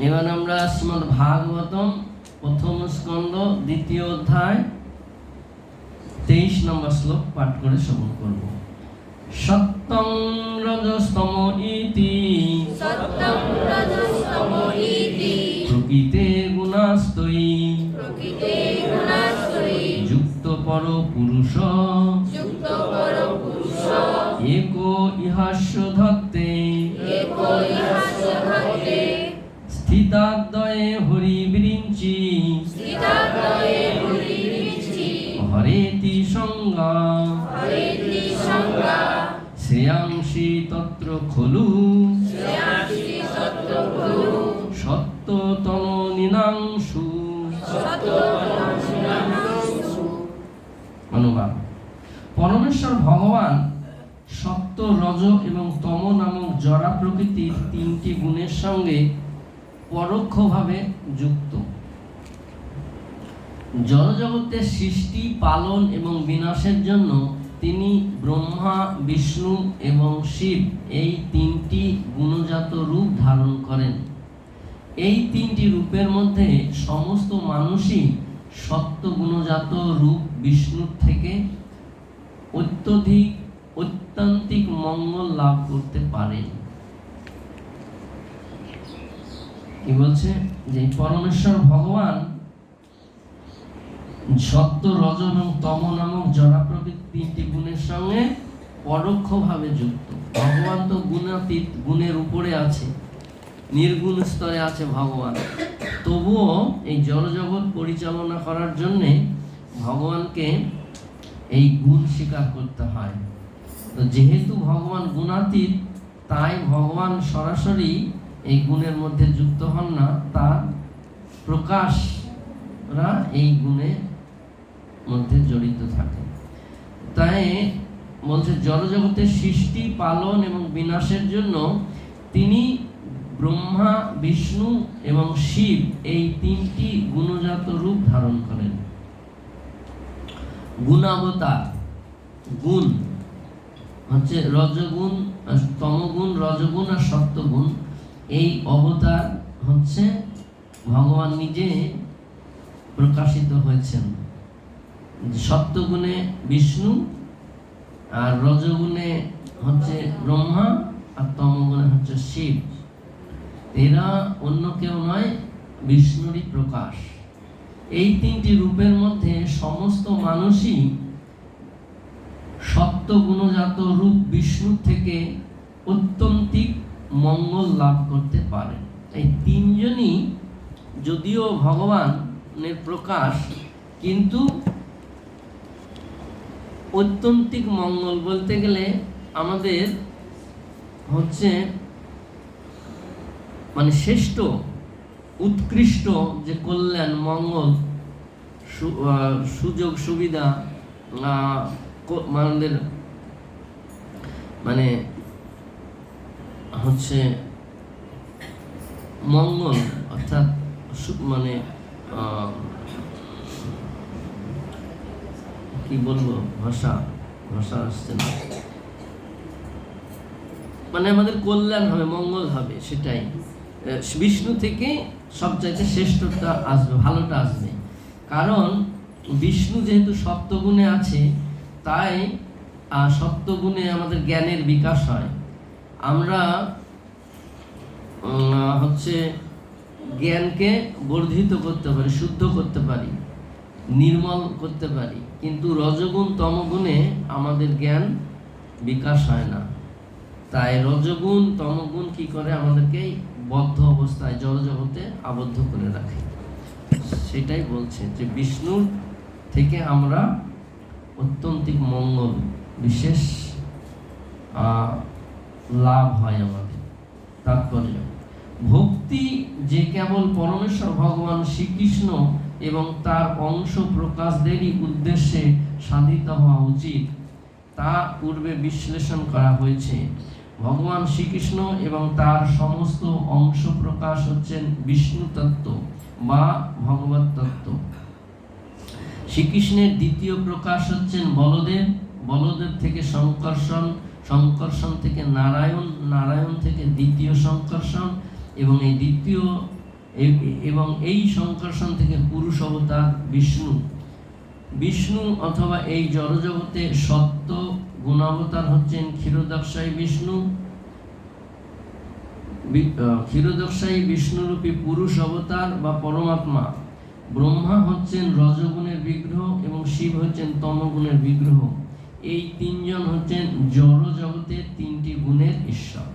এবার আমরা শ্রীমদ্ ভাগবতম প্রথম স্কন্ধ দ্বিতীয় অধ্যায় 23 নম্বর শ্লোক পাঠ করে শ্রবণ করব। সত্যং রজস্তম ইতি প্রকৃতে গুণাস্তয়ী যুক্ত পর পুরুষ एको ইহাস্য ধত্তে স্থিতাদ্বয়ে হরিবিরিঞ্চি হরেতি সংজ্ঞা শ্রেয়াংসি তত্র খলু সত্যতম নিনাংশু। অনুবাদ: পরমেশ্বর ভগবান সত্য, রজ এবং তম নামক জড়া প্রকৃতির তিনটি গুণের সঙ্গে পরোক্ষভাবে যুক্ত। জড়জগতের সৃষ্টি, পালন এবং বিনাশের জন্য তিনি ব্রহ্মা, বিষ্ণু এবং শিব এই তিনটি গুণজাত রূপ ধারণ করেন। এই তিনটি রূপের মধ্যে সমস্ত মানুষই সত্য গুণজাত রূপ বিষ্ণুর থেকে ঐত্যন্তিক মঙ্গল লাভ করতে পারেন। কি বলছে? যে পরমেশ্বর ভগবান সত্য, রজ এবং তম নামক জড়া প্রকৃতি তিনটি গুণের সঙ্গে পরোক্ষভাবে যুক্ত। ভগবান তো গুণাতীত, গুণের উপরে আছে, নির্গুণ স্তরে আছে ভগবান। তবুও এই জড়জগৎ পরিচালনা করার জন্য ভগবানকে এই গুণ স্বীকার করতে হয়। তো যেহেতু ভগবান গুণাতীত, তাই ভগবান সরাসরি এই গুণের মধ্যে যুক্ত হন না, তার প্রকাশরা এই গুণের মধ্যে জড়িত থাকে। তাই বলছে জড়জগতের সৃষ্টি, পালন এবং বিনাশের জন্য তিনি ব্রহ্মা, বিষ্ণু এবং শিব এই তিনটি গুণজাত রূপ ধারণ করেন। গুণাবতার, গুণ হচ্ছে রজগুণ, তমগুণ, রজগুণ আর সত্যগুণ। এই অবতার হচ্ছে ভগবান নিজে প্রকাশিত হয়েছেন। সত্যগুণে বিষ্ণু, আর রজগুণে হচ্ছে ব্রহ্মা, আর তমগুণে হচ্ছে শিব। এরা অন্য কেউ নয়, বিষ্ণুরই প্রকাশ। এই তিনটি রূপের মধ্যে সমস্ত মানুষই সত্য গুণজাত রূপ বিষ্ণু থেকে অত্যন্তিক মঙ্গল লাভ করতে পারে। এই তিনজনই যদিও ভগবানের প্রকাশ, কিন্তু অত্যন্তিক মঙ্গল বলতে গেলে আমাদের হচ্ছে মানে শ্রেষ্ঠ, উৎকৃষ্ট যে কল্যাণ, মঙ্গল, সুযোগ সুবিধা আমাদের মানে হচ্ছে মঙ্গল, অর্থাৎ মানে কি বলবো, ভাষা আসছে না, মানে আমাদের কল্যাণ হবে, মঙ্গল হবে, সেটাই বিষ্ণু থেকে সবচাইতে শ্রেষ্ঠটা আসবে, ভালোটা আসবে। কারণ বিষ্ণু যেহেতু সত্যগুণে আছে, তাই সত্যগুণে আমাদের জ্ঞানের বিকাশ হয়। আমরা হচ্ছে জ্ঞানকে বর্ধিত করতে পারি, শুদ্ধ করতে পারি, নির্মল করতে পারি। কিন্তু রজগুণ, তমগুণে আমাদের জ্ঞান বিকাশ হয় না। তাই রজগুণ, তমগুণ কি করে? আমাদেরকে বদ্ধ অবস্থায় জড়জগতে আবদ্ধ করে রাখে। সেটাই বলছে যে বিষ্ণুর থেকে আমরা অত্যন্তিক মঙ্গল, বিশেষ লাভ হয় আমাদের। তাৎপর্য: ভক্তি যে কেবল পরমেশ্বর ভগবান শ্রীকৃষ্ণ এবং তার অংশ প্রকাশদেরই উদ্দেশ্যে সাধিত হওয়া উচিত, তা পূর্বে বিশ্লেষণ করা হয়েছে। ভগবান শ্রীকৃষ্ণ এবং তার সমস্ত অংশ প্রকাশ হচ্ছেন বিষ্ণু তত্ত্ব বা ভগবত তত্ত্ব। শ্রীকৃষ্ণের দ্বিতীয় প্রকাশ হচ্ছেন বলদেব, বলদেব থেকে সংকর্ষণ, সংকর্ষণ থেকে নারায়ণ, নারায়ণ থেকে দ্বিতীয় সংকর্ষণ, এবং এই দ্বিতীয় এবং এই সংকর্ষণ থেকে পুরুষ অবতার বিষ্ণু। বিষ্ণু অথবা এই জড়জগতে সত্য গুণাবতার হচ্ছেন ক্ষীরোদকশায়ী বিষ্ণু। ক্ষীরোদকশায়ী বিষ্ণুরূপী পুরুষ অবতার বা পরমাত্মা। ব্রহ্মা হচ্ছেন রজগুণের বিগ্রহ এবং শিব হচ্ছেন তমগুণের বিগ্রহ। এই তিনজন হচ্ছেন জড় জগতের তিনটি গুণের ঈশ্বর।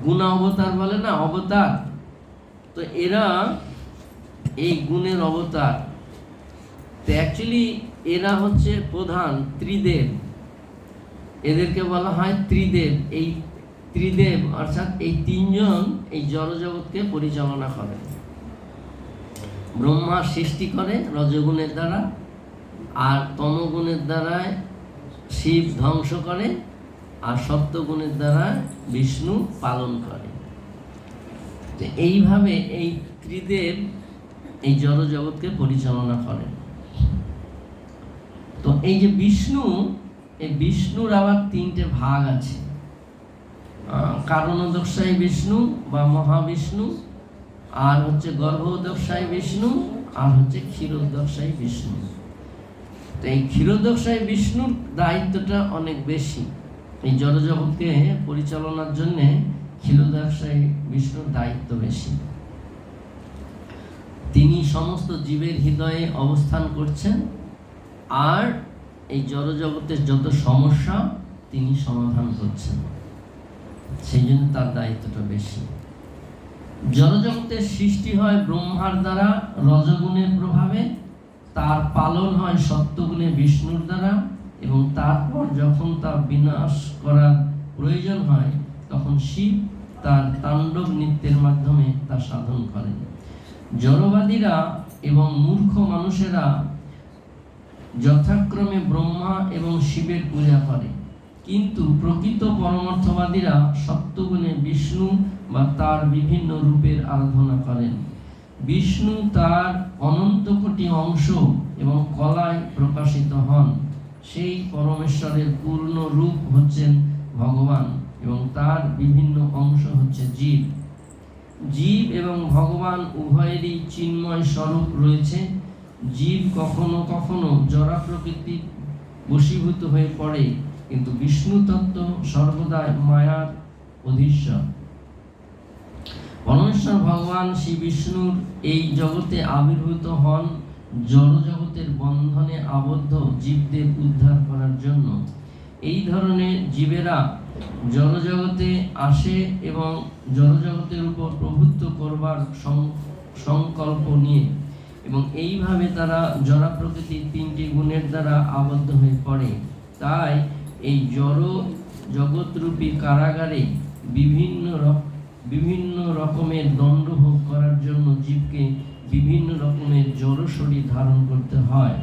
গুণা অবতার বলে না, অবতার, তো এরা এই গুণের অবতার। তো অ্যাকচুয়ালি এরা হচ্ছে প্রধান ত্রিদেব, এদেরকে বলা হয় ত্রিদেব। এই ত্রিদেব অর্থাৎ এই তিনজন এই জড়জগৎকে পরিচালনা করে। ব্রহ্মা সৃষ্টি করে রজগুণের দ্বারা, আর তমগুণের দ্বারা শিব ধ্বংস করে, আর সত্যগুণের দ্বারা বিষ্ণু পালন করে। তো এইভাবে এই ত্রিদেব এই জড়জগৎকে পরিচালনা করে। তো এই যে বিষ্ণু, এই বিষ্ণুর আবার তিনটে ভাগ আছে। কারণোদকশায়ী বিষ্ণু বা মহাবিষ্ণু, আর হচ্ছে গর্ভোদকশায়ী বিষ্ণু, আর হচ্ছে ক্ষীরোদকশায়ী বিষ্ণু। তো এই ক্ষীরোদকশায়ী বিষ্ণুর দায়িত্বটা অনেক বেশি। এই জড়জগৎকে পরিচালনার জন্য ক্ষীরোদকশায়ী বিষ্ণুর দায়িত্ব বেশি। তিনি সমস্ত জীবের হৃদয়ে অবস্থান করছেন, আর এই জড়জগতের যত সমস্যা তিনি সমাধান করছেন, সেই জন্য তার দায়িত্বটা বেশি। জড়জগতের সৃষ্টি হয় ব্রহ্মার দ্বারা রজগুণের প্রভাবে, তার পালন হয় সত্যগুণে বিষ্ণুর দ্বারা, এবং তারপর যখন তা বিনাশ করার প্রয়োজন হয় তখন শিব তার তাণ্ডব নৃত্যের মাধ্যমে তা সাধন করেন। জড়বাদীরা এবং মূর্খ মানুষেরা যথাক্রমে ব্রহ্মা এবং শিবের পূজা করে, কিন্তু প্রকৃত পরমার্থবাদীরা সত্যগুণে বিষ্ণু বা তার বিভিন্ন রূপের আরাধনা করেন। বিষ্ণু তার অনন্ত কোটি অংশ এবং কলায় প্রকাশিত হন। সেই পরমেশ্বরের পূর্ণ রূপ হচ্ছেন ভগবান, এবং তার বিভিন্ন অংশ হচ্ছে জীব। জীব এবং ভগবান উভয়েরই চিন্ময় স্বরূপ রয়েছে। জীব কখনো কখনো জড়া প্রকৃতি বশীভূত হয়ে পড়ে, কিন্তু বিষ্ণু তত্ত্ব সর্বদাই মায়ার অধীশ্বর। পরমেশ্বর ভগবান শ্রী বিষ্ণুর এই জগতে আবির্ভূত হন জড় জগতের বন্ধনে আবদ্ধ জীবদের উদ্ধার করার জন্য। এই ধরনের জীবেরা জড়জগতে আসে এবং জড়জগতের উপর প্রভুত্ব করবার সংকল্প নিয়ে, এবং এইভাবে তারা জড় প্রকৃতির তিনটি গুণের দ্বারা আবদ্ধ হয়ে পড়ে। তাই এই জড় জগৎরূপী কারাগারে বিভিন্ন রকমের দণ্ড ভোগ করার জন্য জীবকে বিভিন্ন রকমের জড় শরীর ধারণ করতে হয়।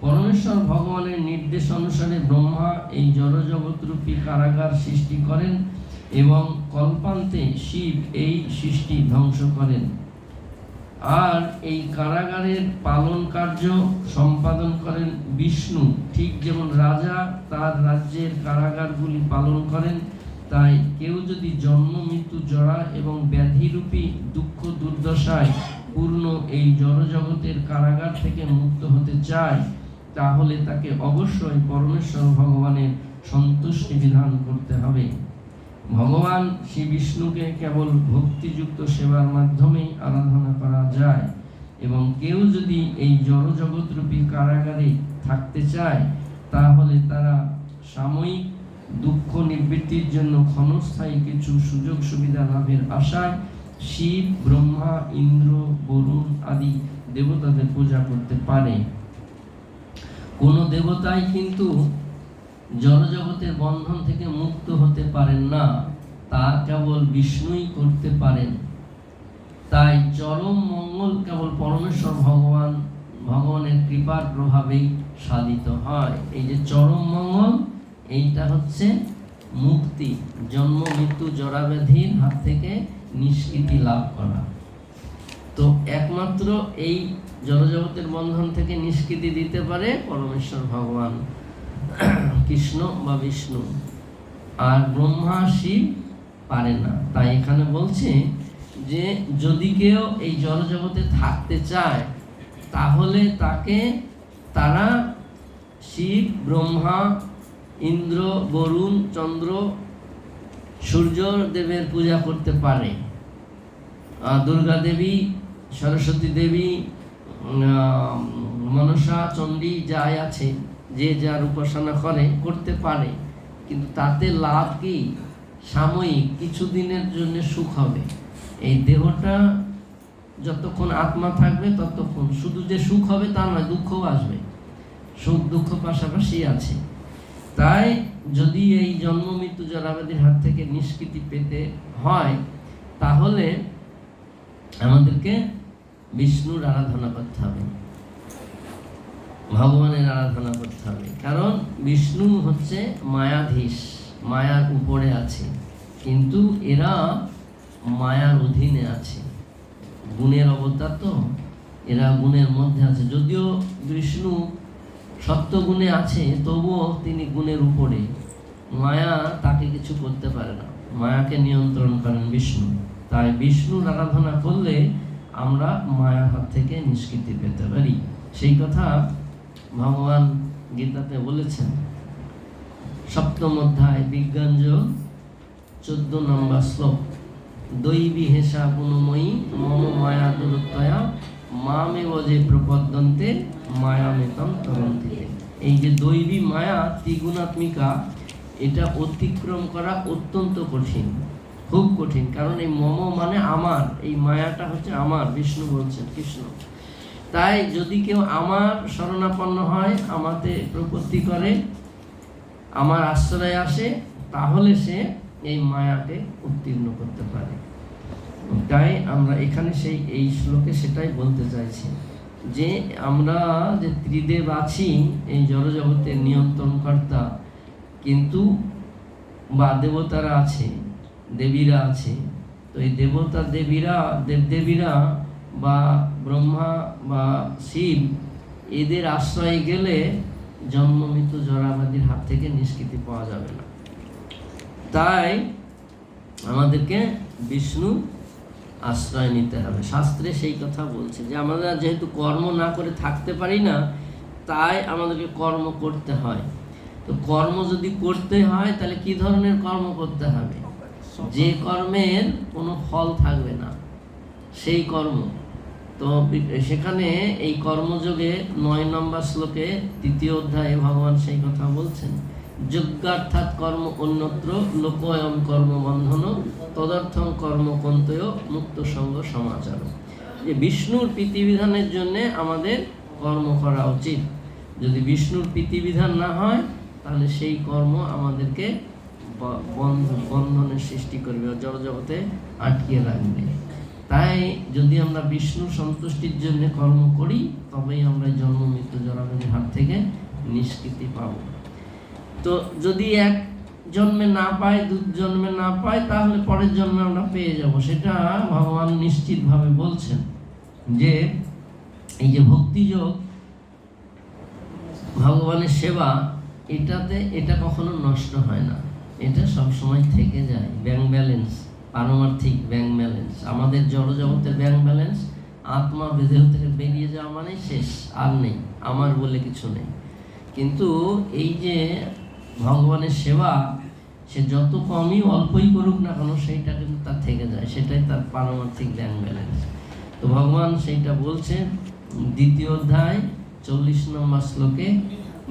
পরমেশ্বর ভগবানের নির্দেশ অনুসারে ব্রহ্মা এই জড়জগৎরূপী কারাগার সৃষ্টি করেন, এবং কল্পান্তে শিব এই সৃষ্টি ধ্বংস করেন। আর এই কারাগারের পালন কার্য সম্পাদন করেন বিষ্ণু, ঠিক যেমন রাজা তার রাজ্যের কারাগারগুলি পালন করেন। তাই কেউ যদি জন্ম মৃত্যু জরা এবং ব্যাধিরূপী দুঃখ দুর্দশায় পূর্ণ এই জড়জগতের কারাগার থেকে মুক্ত হতে চায়, তাহলে তাকে অবশ্যই পরমেশ্বর ভগবানের সন্তুষ্টি বিধান করতে হবে। ভগবান শ্রী বিষ্ণুকে কেবল ভক্তিযুক্ত সেবার মাধ্যমেই আরাধনা করা যায়, এবং কেউ যদি এই জড়জগৎরূপী কারাগারে থাকতে চায়, তাহলে তারা সাময়িক দুঃখ নিবৃত্তির জন্য ক্ষণস্থায়ী কিছু সুযোগ সুবিধা লাভের আশায় শিব, ব্রহ্মা, ইন্দ্র, বরুণ আদি দেবতাদের পূজা করতে পারে। কোন দেবতাই কিন্তু জড়জগতের বন্ধন থেকে মুক্ত হতে পারেন না, তা কেবল বিষ্ণুই করতে পারেন। তাই চরম মঙ্গল কেবল পরমেশ্বর ভগবানের কৃপার প্রভাবেই সাধিত হয়। এই যে চরম মঙ্গল, এইটা হচ্ছে মুক্তি, জন্ম মৃত্যু জরা ব্যাধির হাত থেকে নিষ্কৃতি লাভ করা। তো একমাত্র এই জড়জগতের বন্ধন থেকে নিষ্কৃতি দিতে পারে পরমেশ্বর ভগবান কৃষ্ণ বা বিষ্ণু, আর ব্রহ্মা শিব পারে না। তাই এখানে বলছে যে যদি কেউ এই জড়জগতে থাকতে চায় তাহলে তারা শিব, ব্রহ্মা, ইন্দ্র, বরুণ, চন্দ্র, সূর্য দেবের পূজা করতে পারে। দুর্গা দেবী, সরস্বতী দেবী, মনসা, চণ্ডী যাই আছে, যে যার উপাসনা করতে পারে, কিন্তু তাতে লাভ কি? সাময়িক কিছুদিনের জন্য সুখ হবে। এই দেহটা যতক্ষণ আত্মা থাকবে ততক্ষণ শুধু যে সুখ হবে তা নয়, দুঃখও আসবে। সুখ দুঃখ পাশাপাশি আছে। তাই যদি এই জন্ম মৃত্যু জরাব্যাধির হাত থেকে নিষ্কৃতি পেতে হয় তাহলে আমাদেরকে বিষ্ণুর আরাধনা করতে হবে, ভগবানের আরাধনা করতে হবে। কারণ বিষ্ণু হচ্ছে মায়াধীশ, মায়ার উপরে আছে, কিন্তু এরা মায়ার অধীনে আছে। গুণের অবতার তো, এরা গুণের মধ্যে আছে। যদিও বিষ্ণু সত্য গুণে আছে, তবুও তিনি গুণের উপরে। মায়া তাকে কিছু করতে পারে না, মায়াকে নিয়ন্ত্রণ করেন বিষ্ণু। তাই বিষ্ণুর আরাধনা করলে আমরা মায়ার হাত থেকে নিষ্কৃতি পেতে পারি। সেই কথা ভগবান গীতাতে বলেছেন, 7ম অধ্যায় বিজ্ঞান যোগ 14 নম্বর শ্লোক, দৈবী হেসা গুণময়ী মম মায়া দুরত্বয়া মামেব যে প্রপদ্যন্তে মায়ামেতম তরন্তি। এই যে দৈবী মায়া ত্রিগুণাত্মিকা, এটা অতিক্রম করা অত্যন্ত কঠিন, খুব কঠিন। কারণ এই মম মানে আমার, এই মায়াটা হচ্ছে আমার, বিষ্ণু বলছেন, কৃষ্ণ। তাই যদি কেউ আমার শরণাপন্ন হয়, আমাতে প্রপত্তি করে, আমার আশ্রয় আসে, তাহলে সে এই মায়াকে উত্তীর্ণ করতে পারে। তাই আমরা এখানে এই শ্লোকে সেটাই বলতে চাইছি যে আমরা যে ত্রিদেব আছি, এই জড়জগতের নিয়ন্ত্রণকর্তা, কিন্তু বা দেবতারা আছে, দেবীরা আছে। তো এই দেবতা দেবীরা, দেবদেবীরা বা ব্রহ্মা বা শিব, এদের আশ্রয়ে গেলে জন্ম মৃত্যু জরাব্যাধির হাত থেকে নিষ্কৃতি পাওয়া যাবে না। তাই আমাদেরকে বিষ্ণু আশ্রয় নিতে হবে। শাস্ত্রে সেই কথা বলছে যে আমরা যেহেতু কর্ম না করে থাকতে পারি না, তাই আমাদেরকে কর্ম করতে হয়। তো কর্ম যদি করতে হয় তাহলে কি ধরনের কর্ম করতে হবে? যে কর্মের কোনো ফল থাকবে না, সেই কর্ম। তো সেখানে এই কর্মযোগে 9 নম্বর শ্লোকে 3য় অধ্যায়ে ভগবান সেই কথা বলছেন, যজ্ঞার্থাৎ কর্ম অন্যত্র লোকয়ম কর্ম বন্ধন তদর্থম কর্ম কন্তয় মুক্ত সঙ্গ সমাচার। যে বিষ্ণুর প্রীতিবিধানের জন্য আমাদের কর্ম করা উচিত। যদি বিষ্ণুর প্রীতিবিধান না হয় তাহলে সেই কর্ম আমাদেরকে বন্ধনের সৃষ্টি করবে, জড়জগতে আটকিয়ে রাখবে। তাই যদি আমরা বিষ্ণুর সন্তুষ্টির জন্য কর্ম করি, তবেই আমরা জন্ম মৃত্যু জরাব্যাধির হাত থেকে নিষ্কৃতি পাব। তো যদি এক জন্মে না পাই, 2 জন্মে না পাই, তাহলে পরের জন্মে আমরা পেয়ে যাব। সেটা ভগবান নিশ্চিতভাবে বলছেন যে এই যে ভক্তিযোগ, ভগবানের সেবা, এটা কখনো নষ্ট হয় না, এটা সবসময় থেকে যায়। ব্যাংক ব্যালেন্স, পারমার্থিক ব্যাংক ব্যালেন্স, আমাদের জড়জগতের ব্যাংক ব্যালেন্স, আত্মা দেহ থেকে বেরিয়ে যাওয়া মানে শেষ, আর নেই, আমার বলে কিছু নেই। কিন্তু এই যে ভগবানের সেবা, সে যত কমই অল্পই করুক না কেন, সেইটা কিন্তু তার থেকে যায়, সেটাই তার পারমার্থিক ব্যাংক ব্যালেন্স। তো ভগবান সেইটা বলছেন 2য় অধ্যায় 40 নম্বর শ্লোকে,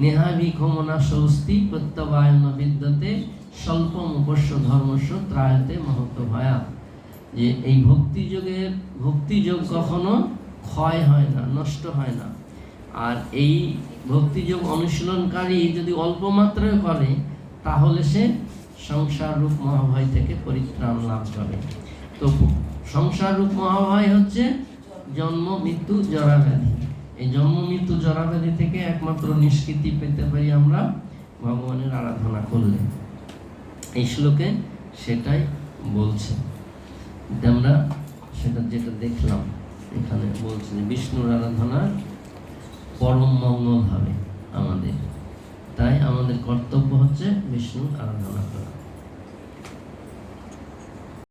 নেহাভিক্ষমনা স্বস্তি প্রত্যবায়ন বিদ্যতে স্বল্পম উপস্য ধর্মস্য ত্রায়তে মহত্ব ভয়া। যে এই ভক্তিযোগ কখনো ক্ষয় হয় না, নষ্ট হয় না। আর এই ভক্তিযোগ অনুশীলনকারী যদি অল্প মাত্রায় করে, তাহলে সে সংসার রূপ মহাভয় থেকে পরিত্রাণ লাভ করে। তো সংসার রূপ মহাভয় হচ্ছে জন্ম মৃত্যু জরাব্যাধি। এই জন্ম মৃত্যু জরাব্যাধি থেকে একমাত্র নিষ্কৃতি পেতে পারি আমরা ভগবানের আরাধনা করলে। এই শ্লোকে সেটাই বলছে। আমরা সেটা যেটা দেখলাম এখানে বলছে যে বিষ্ণুর আরাধনা পরম মঙ্গল হবে আমাদের। তাই আমাদের কর্তব্য হচ্ছে বিষ্ণুর আরাধনা করা।